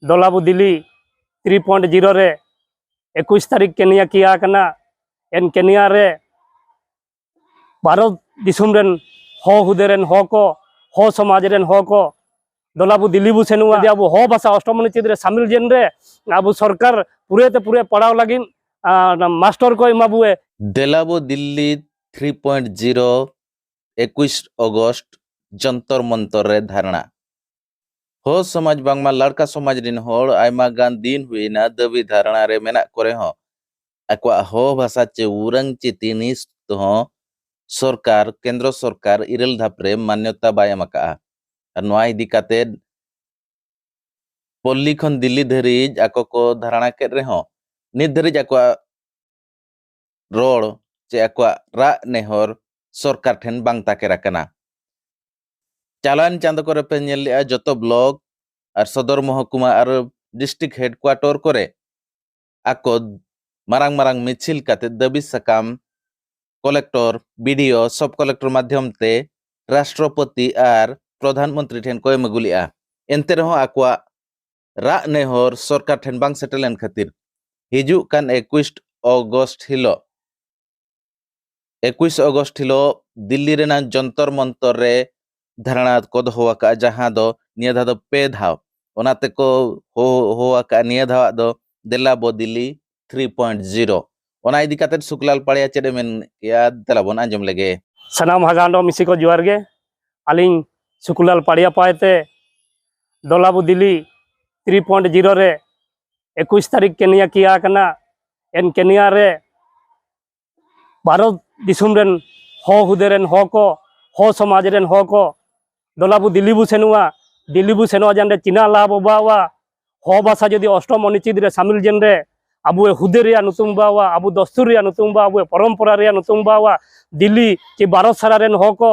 दलाबू दिल्ली 3.0 रे 21 तारीख केनिया किया करना एन केनिया रे भारत दिसुम रेन हो हुदेरेन हो को हो समाज रेन हो को दलाबू दिल्ली बु सेनुआ अब हो भाषा अष्टम अनुच्छेद रे शामिल जेन रे अब सरकार पूरे ते पूरे पढ़ाव लगिन मास्टर को इमाबुए दलाबू दिल्ली 3.0 21 अगस्त जंतर मंतर रे धारणा हो समाज बांगमा लड़का समाज दिन होड़ आयमा गान दिन हुईना दबी धारणा रे मेना करे हो अक्वा हो भाषा चे उरंग चे तिनिस तो हो सरकार केंद्र सरकार इरल धापरे मान्यता बायमका नोआ इदी काते पल्ली खन दिल्ली धरीज आको को धारणा के रे हो नित धरीज आक्वा रोड चे आक्वा रा नेहर सरकार ठेन बांग ताके रकना चालान चांद करे पे नेल जतो ब्लॉक और सदर महकुमा और डिस्ट्रिक्ट हेडक्वार्टर करे आको मारांग मारांग मिছিল काते दबी सकाम कलेक्टर बीडीओ सब कलेक्टर माध्यम ते राष्ट्रपति और प्रधानमंत्री ठेन कोय मगुलिया एनते रहो आक्वा रा नेहर सरकार ठेन बांग सेटलन खातिर हिजु कान 21 अगस्त हिलो 21 अगस्त हिलो दिल्ली रेना जंतर मंतर रे धारणा को होका जहां दो निया धा दो पे धाव ओनाते को होका निया धाव दो दलाबू दिल्ली 3.0 ओना इदी काते सुकलाल पाड़िया चेडे मेन या दलाबन आंजम लगे सनाम हागांडो मिसी को जुआर गे आलिंग सुकलाल पाड़िया पाएते दलाबू दिल्ली 3.0 रे 21 तारीख केनिया किया करना एन केनिया रे भारत दिसुम रेन हो हुदेरेन हो को हो समाज रेन हो को दलाबू दिल्ली बु सेनुआ जान चीना ला बाबा हो भाषा जदि अष्टम अनुच्छेद रे शामिल जेन रे अबुए हुदे रे नुतुम बावा अबु दस्तूर रे नुतुम बा अबुए परंपरा रे नुतुम बावा दिल्ली चे भारत सारा रेन हो को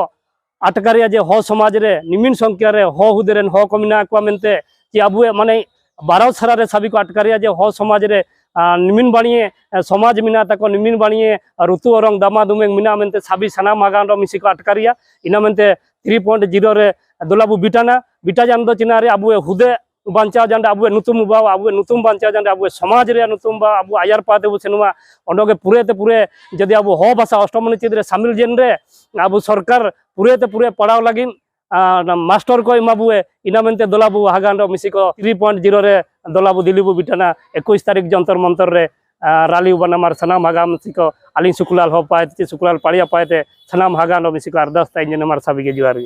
अटकारिया जे हो समाज रे निमिन संख्या रे हो हुदे रेन हो को मिना को मेनते जे अबुए माने भारत सारा रे सभी को अटकारिया जे हो समाज रे निमिन बाणिए समाज मिना तक निमिन बाणिए ऋतु और दामा दुमे मिना मेनते सभी सना मागांडो मिसी को अटकारिया इना मेनते 3.0 रे दलाबू बिटा जान दो चिना रे अबुए हुदे बांचा जान अबुए नुतुम बा अबुए नुतुम बांचा जान अबुए समाज रे नुतुम बा अबु आयार पाते बु सेनुआ ओंडोगे पूरे ते पूरे जदि अबु हो भाषा अष्टम अनुच्छेद रे शामिल जेन रे अबु सरकार पूरे ते पूरे पढ़ाव लगिन मास्टर को इमाबुए इना मेनते दलाबू हागांडो मिसी को 3.0 रे दलाबू दिल्ली बु बिटाना 21 तारीख जंतर मंतर रे राली बनामार सनाम हागाम मिसी को आलिंग सुकलाल हो पाए सुकलाल पाड़िया पाए सनाम हागांडो मिसी को अरदास ताइन मार सभी के जुआर